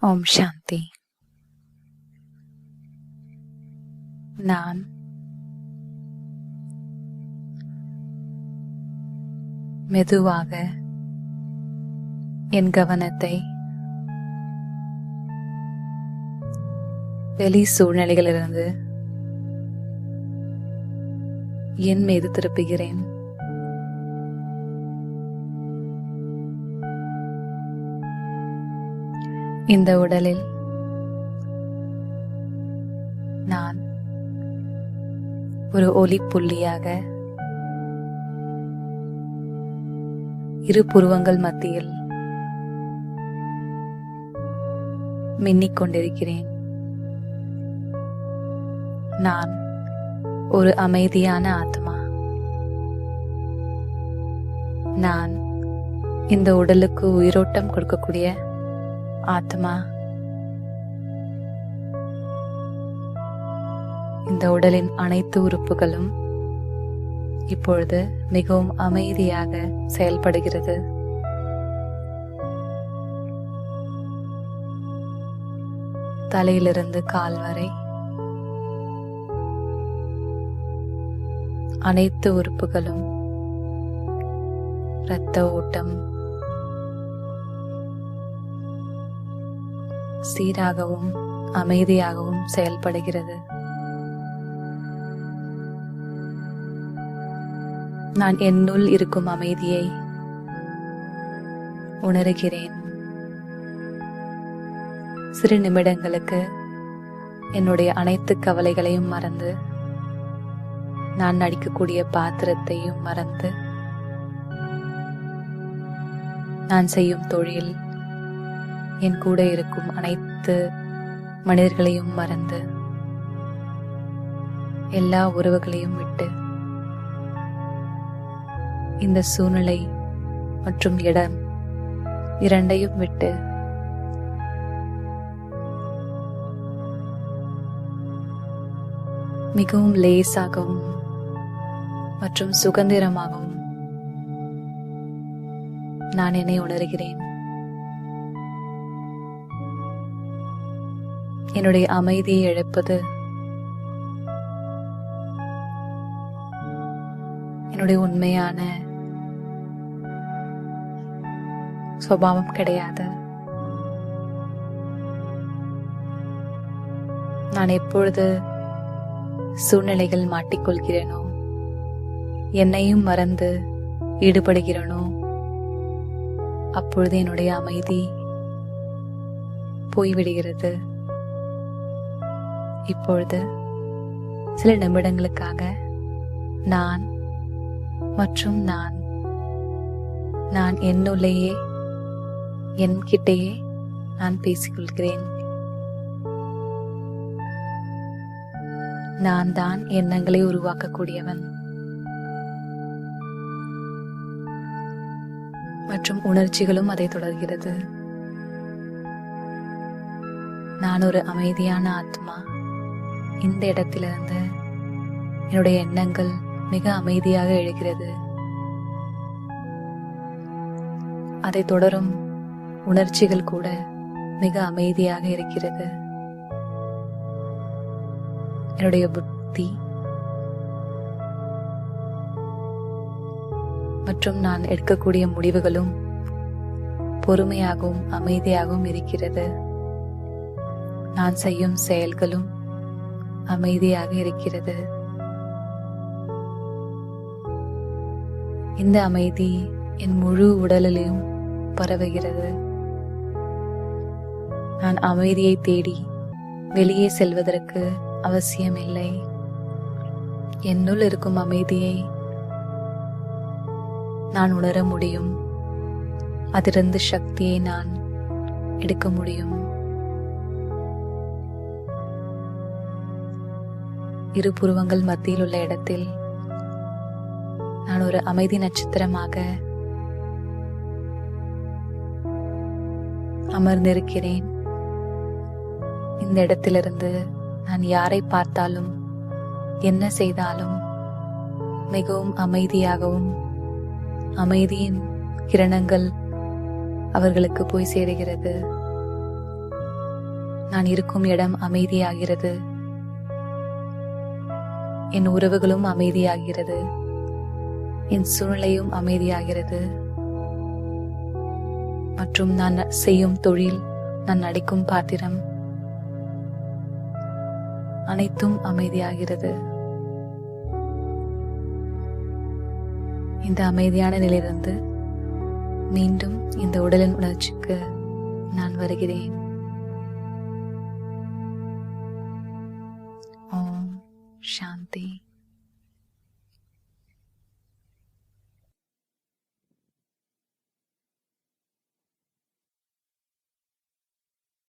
ஓம் சாந்தி. நான் மெதுவாக என் கவனத்தை வெளி சூழ்நிலைகளிலிருந்து என் மீது திருப்புகிறேன். இந்த உடலில் நான் ஒரு ஒளி புள்ளியாக இரு புருவங்கள் மத்தியில் மின்னிக் கொண்டிருக்கிறேன். நான் ஒரு அமைதியான ஆத்மா. நான் இந்த உடலுக்கு உயிரோட்டம் கொடுக்கக்கூடிய ஆத்மா. இந்த உடலின் அனைத்து உறுப்புகளும் இப்பொழுது மிகவும் அமைதியாக செயல்படுகிறது. தலையிலிருந்து கால் வரை அனைத்து உறுப்புகளும் இரத்த ஓட்டம் சீராகவும் அமைதியாகவும் செயல்படுகிறது. நான் என்னுள் இருக்கும் அமைதியை உணர்கிறேன். சிறு நிமிடங்களுக்கு என்னுடைய அனைத்து கவலைகளையும் மறந்து, நான் நடிக்கக்கூடிய பாத்திரத்தையும் மறந்து, நான் செய்யும் தொழில், என் கூட இருக்கும் அனைத்து மனிதர்களையும் மறந்து, எல்லா உறவுகளையும் விட்டு, இந்த சூழ்நிலை மற்றும் இடம் இரண்டையும் விட்டு மிகவும் லேசாகவும் மற்றும் சுதந்திரமாகவும் நான் என்னை உணர்கிறேன். என்னுடைய அமைதியை இழப்பது என்னுடைய உண்மையான சுபாவம் கிடையாது. நான் எப்பொழுது சூழ்நிலைகள் மாட்டிக்கொள்கிறேனோ, என்னையும் மறந்து ஈடுபடுகிறேனோ, அப்பொழுது என்னுடைய அமைதி போய்விடுகிறது. இப்பொழுது சில நிமிடங்களுக்காக நான் மற்றும் நான் என்னுள்ளேயே என்கிட்டேயே நான் பேசிக்கொள்கிறேன். நான் தான் எண்ணங்களை உருவாக்கக்கூடியவன் மற்றும் உணர்ச்சிகளும் அதை தொடர்கிறது. நான் ஒரு அமைதியான ஆத்மா. இந்த இடத்திலிருந்து என்னுடைய எண்ணங்கள் மிக அமைதியாக எழுகிறது. அதை தொடரும் உணர்ச்சிகள் கூட மிக அமைதியாக இருக்கிறது. என்னுடைய புத்தி மற்றும் நான் எடுக்கக்கூடிய முடிவுகளும் பொறுமையாகவும் அமைதியாகவும் இருக்கிறது. நான் செய்யும் செயல்களும் அமைதியாக இருக்கிறது. இந்த அமைதி என் முழு உடலிலும் பரவுகிறது. நான் அமைதியை தேடி வெளியே செல்வதற்கு அவசியமில்லை. என்னுள் இருக்கும் அமைதியை நான் உணர முடியும். அதிலிருந்து சக்தியை நான் எடுக்க முடியும். இரு புருவங்கள் மத்தியில் உள்ள இடத்தில் நான் ஒரு அமைதி நட்சத்திரமாக அமர்ந்திருக்கிறேன். இந்த இடத்திலிருந்து நான் யாரை பார்த்தாலும் என்ன செய்தாலும் மிகவும் அமைதியாகவும் அமைதியின் கிரணங்கள் அவர்களுக்கு போய் சேருகிறது. நான் இருக்கும் இடம் அமைதியாகிறது. என் உறவுகளும் அமைதியாகிறது. என் சூழ்நிலையும் அமைதியாகிறது. மற்றும் நான் செய்யும் தொழில், நான் நடிக்கும் பாத்திரம் அனைத்தும் அமைதியாகிறது. இந்த அமைதியான நிலையிலிருந்து மீண்டும் இந்த உடலின் உணர்ச்சிக்கு நான் வருகிறேன். ஓம் சாந்தி.